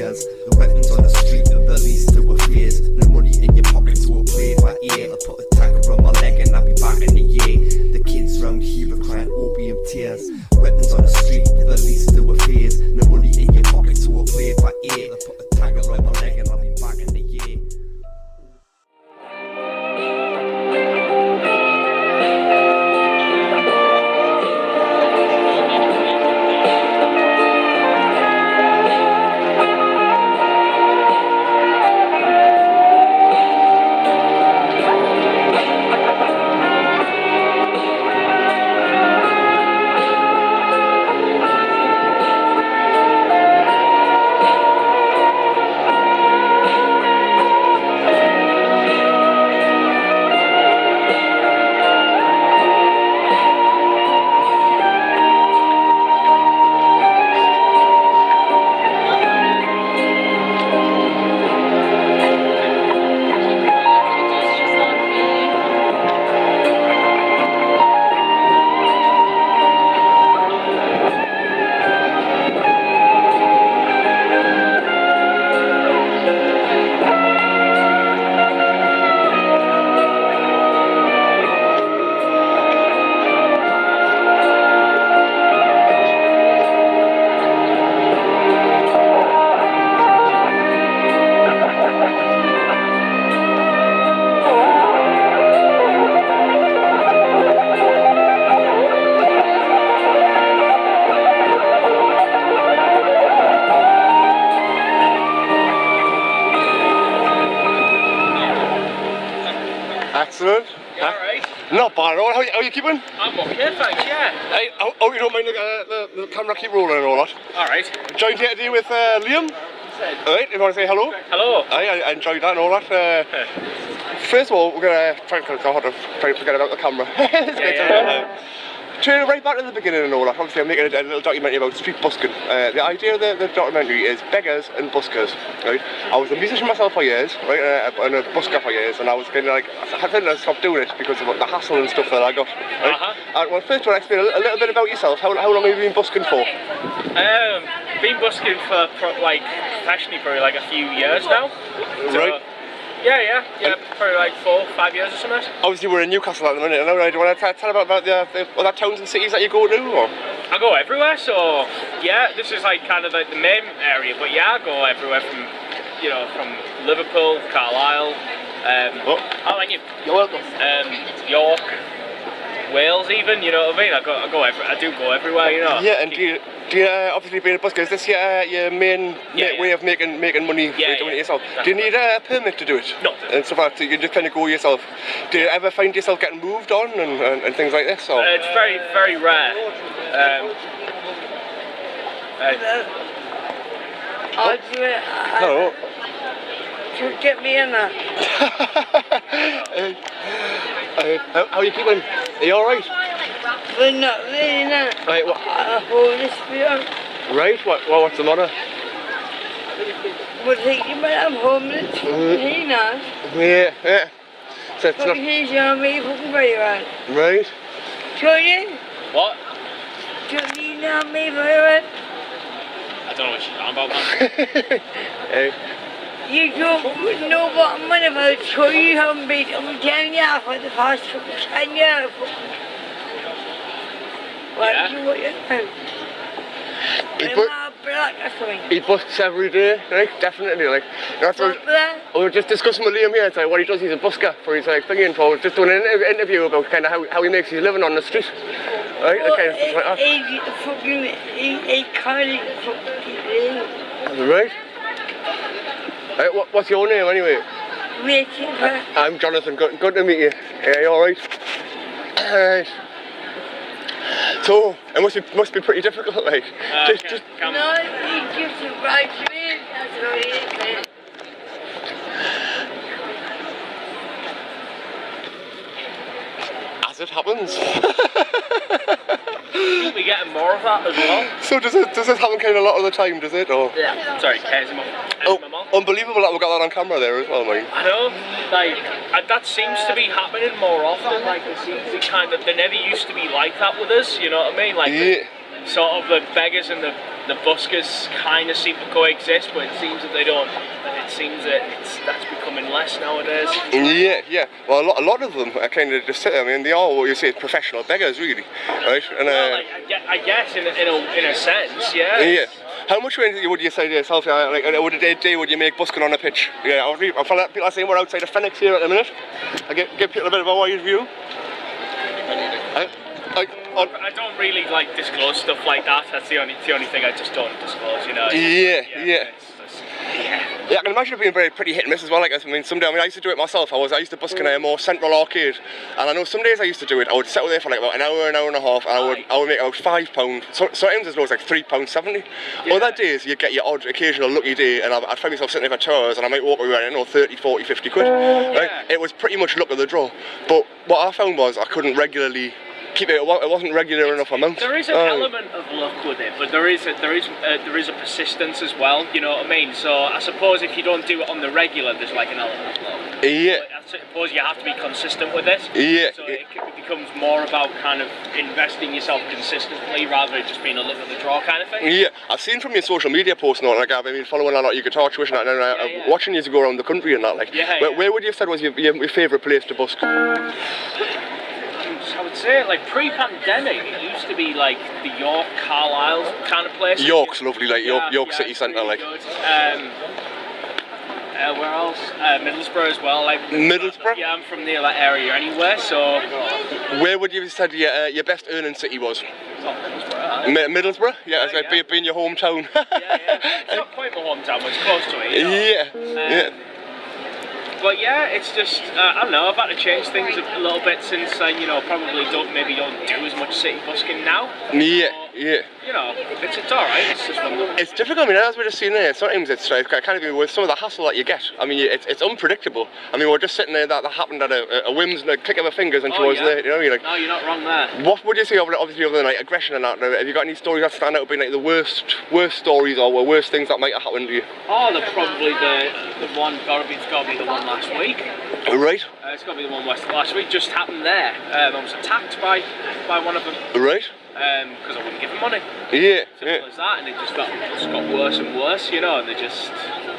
tears. The weapons on the street are the least to our fears. No money in your pocket to play by ear. I put a tag around my leg and I'll be back in a year. The kids round here are crying opium tears. Weapons on the street are the least to our fears. No money in your pocket to play by ear. I put a tag around my leg and I'll be back in a year. Excellent. You alright? Not bad at all. How are you keeping? I'm okay, thanks, yeah. Hey, oh, you don't mind the camera keep rolling and all that? Alright. Joined here today with Liam. Alright, you want to say hello? Hello. I enjoyed that and all that. First of all, we're going to try and forget about the camera. Turn right back to the beginning and all that. Obviously, I'm making a little documentary about street busking. The idea of the documentary is Beggars and Buskers. Right? I was a musician myself for years, right, and a busker for years, and I was kind of like, I think I stopped doing it because of the hassle and stuff that I got. Right? Well, first, do you want to explain a little bit about yourself? How long have you been busking for? Been busking for professionally for like a few years now. So, right. Yeah, probably like 4 or 5 years or something. Obviously, we're in Newcastle at the minute. Right? Do you want to tell about the other towns and cities that you go to? Or? I go everywhere, so yeah, this is like kind of like the main area. But yeah, I go everywhere from Liverpool, Carlisle. Thank you. You're welcome. York, Wales, even. You know what I mean? I do go everywhere. You know. Yeah, and do you obviously being a busker, is this your main way of making money doing it yourself? Do you need a permit to do it? No. And stuff like that, you just kind of go yourself. Do you ever find yourself getting moved on and things like this? Or? It's very, very rare. I'll do it. Hello. To get me in there. How are you keeping? Are you alright? But not really, no. Right, what? I hold this beyond. Right, what's the matter? We're thinking about I'm homeless. He knows. Yeah. So it's not... Fucking he's on me, fucking very well. Right. Jordan? What? Jordan, you know me very well. I don't know what you're talking about, man. Hey. You don't know what I'm on about, so you haven't been. I'm telling you for the past fucking 10 years. What you want to He busts every day, right? Definitely, like. We were just discussing with Liam here. It's like what he does. He's a busker for his like thingy. So we're just doing an interview about kind of how he makes his living on the street, right? Well, kind of stuff like that. He can't fucking Right. What's your name anyway? waiting for. I'm Jonathan. Good to meet you. Yeah, you all right? Alright. So it must be pretty difficult, like. No, he's just a right man. That's what he is, man. As it happens. You'll be getting more of that as well. So does it happen kind of a lot of the time, does it? Or? Yeah. Sorry, Unbelievable that we got that on camera there as well, mate. I know, like, that seems to be happening more often, like, it seems to be they never used to be like that with us, you know what I mean? Like, sort of the beggars and the the buskers kind of seem to coexist, but it seems that they don't. It seems that that's becoming less nowadays. Yeah. Well, a lot of them are kind of just sit there. I mean, they are what you say professional beggars, really, right? And well, I guess in a sense, yeah. Yeah. How much would you say to yourself? Like, would a day would you make busking on a pitch? Yeah, I feel like people are saying we're outside of Phoenix here at the minute. I give people a bit of a wide view. I don't really like disclose stuff like that. That's the only thing I just don't disclose, you know. Yeah. I can imagine it being pretty hit and miss as well. Like, I mean, someday, I used to do it myself. I used to busk in a more central arcade, and I know some days I used to do it. I would sit there for like about an hour and a half, and I would make about £5. Sometimes as low as like £3.70. Other days you get your odd, occasional lucky day, and I'd find myself sitting there for 2 hours, and I might walk away, I don't know, 30, 40, 50 quid. Right? It was pretty much luck of the draw. But what I found was I couldn't regularly keep it. It wasn't regular enough amount. There is an element of luck with it, but there is a persistence as well. You know what I mean? So I suppose if you don't do it on the regular, there's like an element of luck. Yeah. But I suppose you have to be consistent with it. Yeah. So it becomes more about kind of investing yourself consistently rather than just being a luck of the draw kind of thing. Yeah. I've seen from your social media posts and all, like I've been following a lot of your guitar tuition and watching you to go around the country and that. Like, where would you have said was your favourite place to busk? I would say, like, pre-pandemic, it used to be like the York, Carlisle kind of place. York's lovely, like York City Centre, like. Where else? Middlesbrough as well. Like Middlesbrough? Yeah, I'm from near that area anyway, so. Where would you have said your best earning city was? Middlesbrough? Yeah, it's being your hometown. It's not quite my hometown, but it's close to it. You know? Yeah. But yeah, it's just, I don't know, I've had to change things a little bit since, probably don't do as much city busking now. Yeah. You know, it's alright, it's just one of them. It's difficult, I mean, as we're just seeing there, sometimes it's kind of with some of the hassle that you get. I mean, it's unpredictable. I mean, we're just sitting there, that happened at a whim's and a click of a fingers and she was there, you know, you're like... No, you're not wrong there. What would you say, obviously, other than like aggression and that, have you got any stories that stand out being like the worst stories or worst things that might have happened to you? Oh, probably the one, it's got to be the one last week. Right. It's got to be the one last week, just happened there. I was attacked by one of them. Right. Because I wouldn't give them money. Yeah. Simple as that, and it just got worse and worse, you know, and they just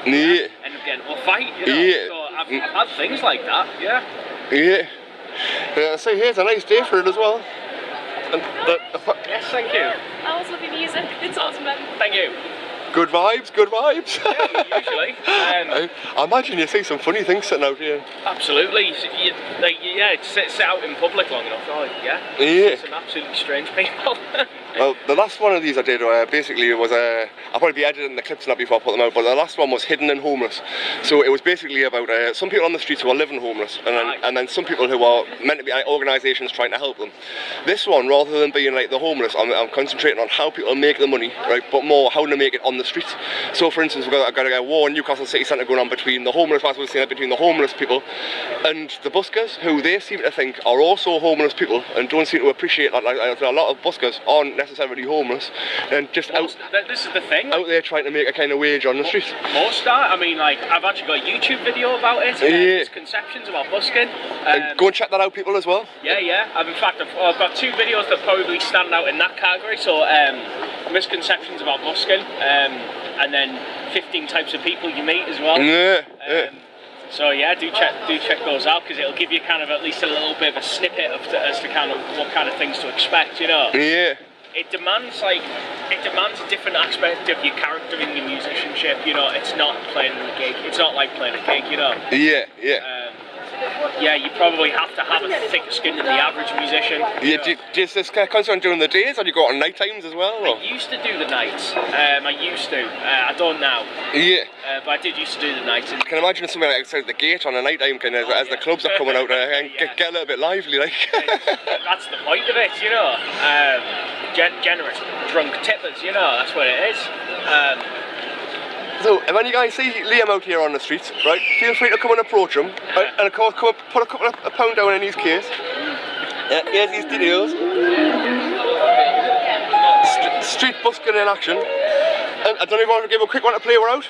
end up getting a fight, you know. Yeah. So I've had things like that, Yeah. So here's a nice day for it as well. And yes, thank you. I also love your music. It's awesome, man. Thank you. Good vibes. Yeah, usually. I imagine you see some funny things sitting out here. Absolutely. Sit out in public long enough. Oh, yeah. Some absolutely strange people. Well, the last one of these I did basically was I'll probably be editing the clips and that before I put them out, but the last one was hidden and homeless. So it was basically about some people on the streets who are living homeless, and then some people who are meant to be organisations trying to help them. This one, rather than being like the homeless, I'm concentrating on how people make the money, right? But more how to make it on the streets. So, for instance, I've got a war in Newcastle City Centre going on between the homeless, as we were saying, between the homeless people and the buskers, who they seem to think are also homeless people and don't seem to appreciate that. Like, a lot of buskers aren't necessarily homeless and just this is the thing, out there trying to make a kind of wage on the streets. Most are. I mean, like, I've actually got a YouTube video about it. Misconceptions about busking. Go and check that out, people, as well. Yeah. In fact, I've got 2 videos that probably stand out in that category. So, misconceptions about busking, and then 15 types of people you meet as well. So yeah, do check those out, because it'll give you kind of at least a little bit of a snippet as to kind of what kind of things to expect, you know. Yeah. It demands a different aspect of your character and your musicianship, you know. It's not playing a gig. It's not like playing a gig, you know. Yeah. You probably have to have a thicker skin than the average musician. Yeah. Do you just concert on during the days, or do you go out on night times as well? Or? I used to do the nights. I don't now. Yeah. But I did used to do the nights. I can imagine something like outside the gate on a night time, kind of, as the clubs are coming out and get a little bit lively, like. That's the point of it, you know. Generous, drunk tippers, you know. That's what it is. So, if any guys see Liam out here on the streets, right, feel free to come and approach him, right, and of course come up, put a couple of £1 down in his case. Yeah, here's these details. Street busking in action. And I don't even want to give a quick one to play her out.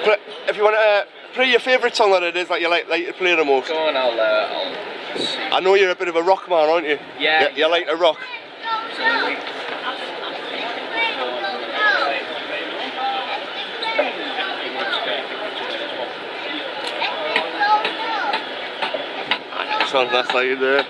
But if you want to play your favourite song that it is that you like to play the most. Go on, I'll see. I know you're a bit of a rock man, aren't you? Yeah. You like to rock. Absolutely. Nice one, that's like there.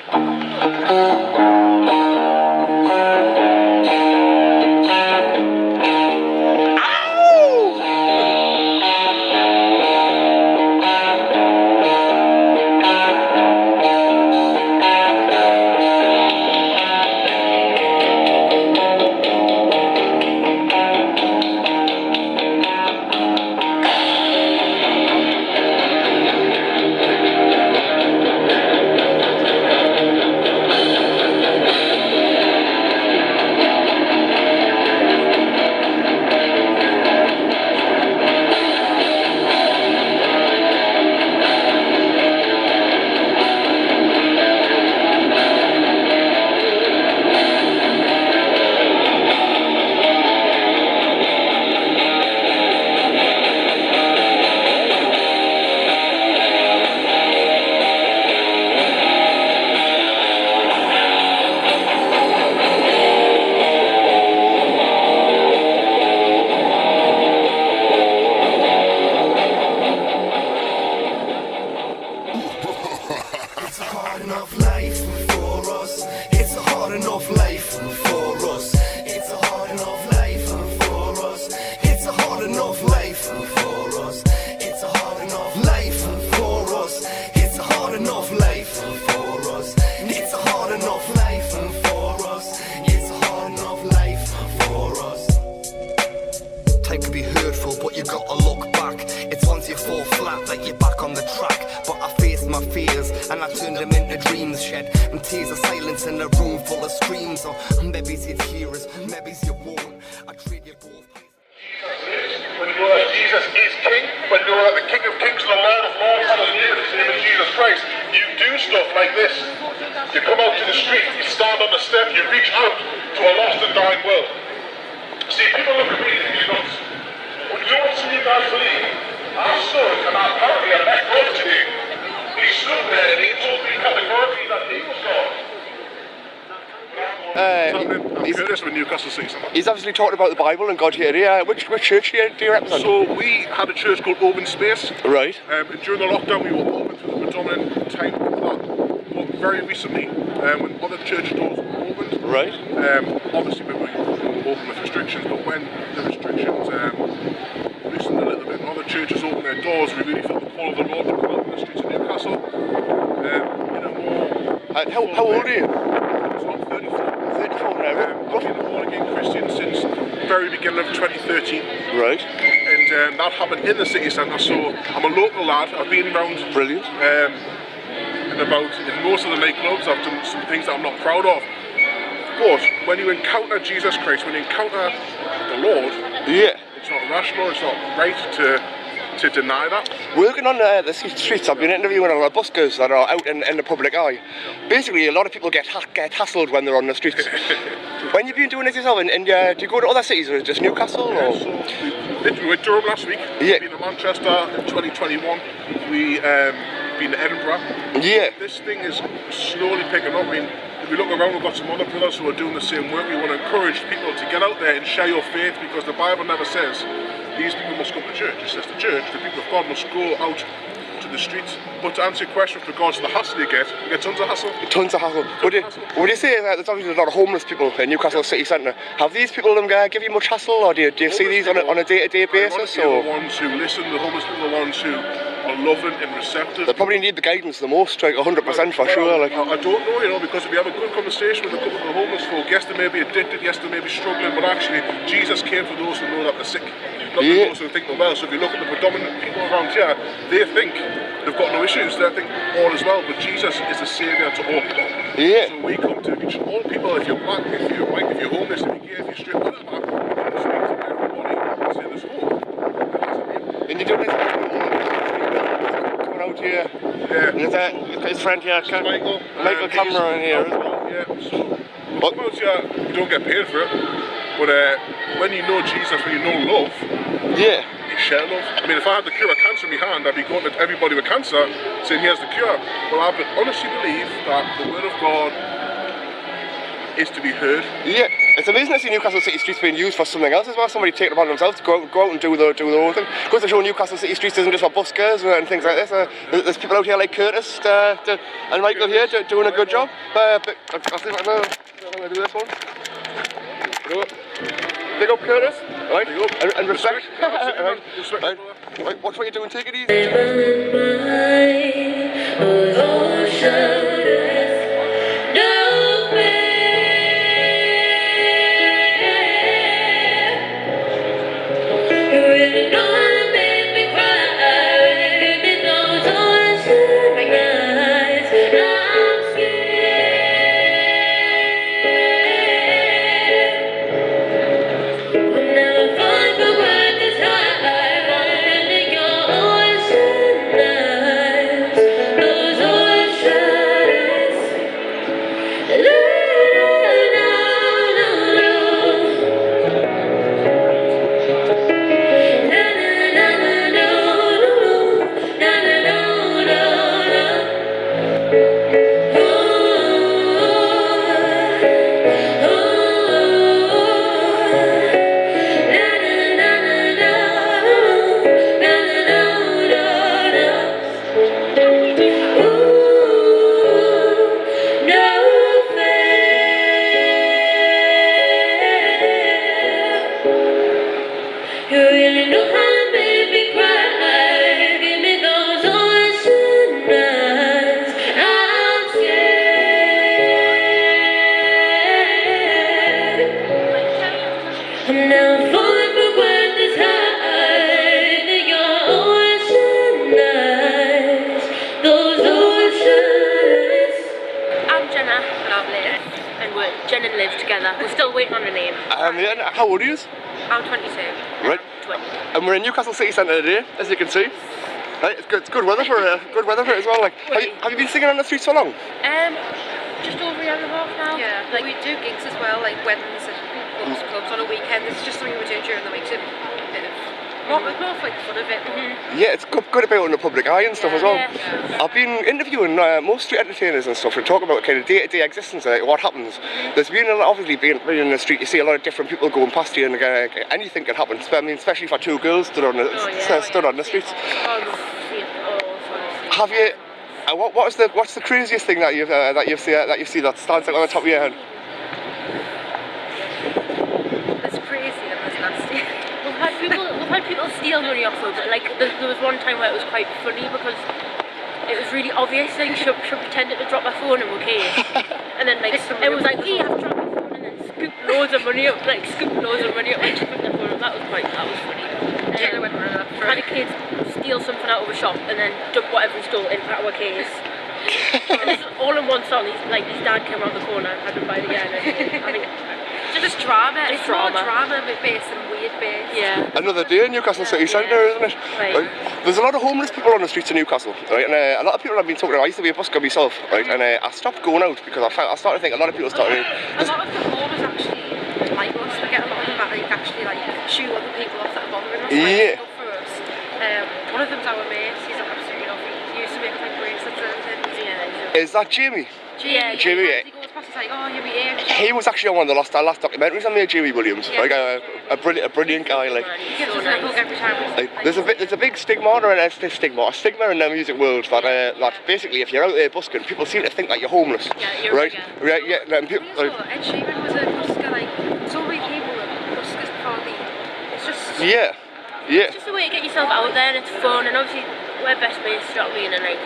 He's obviously talking about the Bible and God here. Which church do you represent? So we had a church called Open Space. Right. And during the lockdown we were open for the predominant time of that. But very recently, when other church doors opened, right. Obviously we were open with restrictions, but when the restrictions loosened a little bit and other churches opened their doors, we really felt the call of the Lord to come out in the streets of Newcastle. How old are you? So I'm 34. 34 now. I've been a born-again Christian since the very beginning of 2013. Right. And that happened in the city centre, so I'm a local lad. I've been around. Brilliant. In most of the nightclubs, I've done some things that I'm not proud of. But when you encounter Jesus Christ, when you encounter the Lord, it's not rational, it's not right to deny that. Working on the streets, I've been interviewing a lot of buskers that are out in the public eye. Basically, a lot of people get hassled when they're on the streets. When you've been doing it yourself, and do you go to other cities, or just Newcastle? Yeah, or? so we went to Durham last week. Yeah. We've been to Manchester in 2021. We been to Edinburgh. Yeah. This thing is slowly picking up. I mean, if we look around, we've got some other brothers who are doing the same work. We want to encourage people to get out there and share your faith, because the Bible never says these people must come to church. It says the church, the people of God, must go out to the streets. But to answer your question with regards to the hassle you get tons of hassle. Tons of hassle. Would you say that there's obviously a lot of homeless people in Newcastle city centre? Have these people give you much hassle, or do you see these on a day-to-day basis? Or the ones who listen, the homeless people, the ones who are loving and receptive. They probably need the guidance the most, like 100% for sure. Like. I don't know, because if we have a good conversation with a couple of the homeless folk, yes, they may be addicted, yes, they may be struggling, but actually Jesus came for those who know that they're sick, not for those who think they're well. So if you look at the predominant people around here, they think they've got no issues, they think all is well, but Jesus is a saviour to all people. Yeah. So we come to reach all people. If you're black, if you're white, if you're homeless, if you're gay, if you're straight, whatever, we come to speak to everybody and say there's hope. And you're doing this coming out here. Yeah. And there's his friend here, Michael Cameron here. Yeah, so we come out here, we don't get paid for it, but when you know Jesus, when you know love, you share love. I mean, if I had the cure of cancer in my hand, I'd be going to everybody with cancer saying, here's the cure. Well, I honestly believe that the word of God is to be heard. Yeah. It's amazing to see Newcastle City streets being used for something else as well. Somebody taking it upon themselves to go out and do their own thing. Goes to show Newcastle City streets isn't just for buskers and things like this. There's people out here like Curtis and Michael here doing a good job. But I'll see if I can do this one. Big up Curtis, right? Big up. And respect. Right. Watch what you're doing, take it easy. Jen and Liv together. We're still waiting on a name. How old are you? I'm 22. Right. 20. And we're in Newcastle City Centre today, as you can see. Right, it's good weather for it. Good weather for it as well. Like, have you been singing on the streets for long? Just over a year and a half now. Yeah, like we do gigs as well, like weddings and lots of clubs on a weekend. It's just something we do during the week to bit of more for like fun of it. Yeah, it's good to be out in the public eye and stuff as well. Yeah. I've been interviewing most street entertainers and stuff to talk about kind of day-to-day existence, like what happens. There's been obviously being in the street, you see a lot of different people going past you, and anything can happen. I mean, especially for two girls stood on the streets. Have you? What's the craziest thing that you've seen that stands out on the top of your head? It's crazy and it's nasty. We've had people steal money off us. Like there was one time where it was quite funny because it was really obvious. Like she pretended to drop her phone in her case, and then like it was like, "Hey, I've dropped my phone," and then scooped loads of money up when she picked the phone up. That was funny. Had a kid steal something out of a shop and then dump whatever he stole into our case. And this is all in one song. His dad came around the corner and had him by the ear and everything. I mean, Just drama. It's drama. more drama based and weird based. Yeah. Another day in Newcastle City Centre, isn't it? Right. There's a lot of homeless people on the streets of Newcastle, right? And a lot of people I've been talking to. I used to be a busker myself, right? And I stopped going out because I started to think a lot of people started. A lot of the homeless actually like us. We get a lot of them that like actually like shoo other people off that are bothering us. Yeah. Like, for us. One of them's our mate. He's absolutely lovely. He used to make like bracelets and things. Yeah. Is that Jamie? Yeah. Jamie, yeah. He goes past, he's like, oh, you'll be here. He was actually on one of the last documentaries on me, Jamie Williams. Yeah. Like a brilliant guy. Like, He gives us a hug every time. like there's a big stigma in the music world that basically if you're out there busking, people seem to think that you're homeless. Yeah, you're right? a Right? Yeah. And people, like, Ed Sheeran was a busker. Like so many people are buskers probably. It's just. yeah. It's just a way to get yourself out there and it's fun and obviously we're best mates, you know what I mean? And like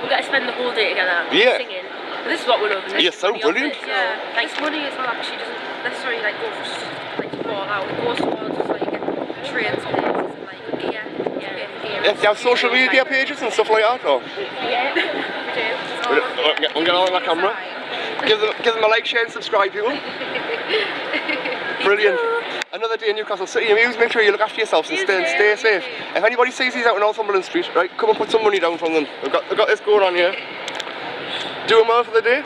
we get to spend the whole day together singing. And this is what we're loving. You're so brilliant. Yeah, like money as well actually doesn't necessarily like go for just like to ball out. It goes towards just like trains places and like gear. Do you have social media pages and stuff like that? Or? Yeah, we do. We'll get on that camera. Give them a like, share and subscribe, people. Brilliant. Another day in Newcastle City. Make sure you look after yourselves and stay safe. If anybody sees these out in Northumberland Street, right, come and put some money down from them. They've got this going on here. Doing well for the day.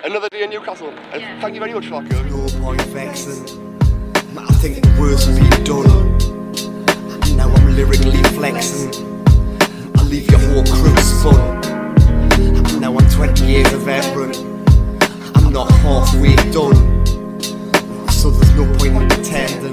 Another day in Newcastle. Yeah. Thank you very much for that, No point vexing. I think the worst will be done. Now I'm lyrically flexing. I leave your whole crew spun. Now I'm 20 years a veteran. I'm not halfway done. so there's no point in pretending.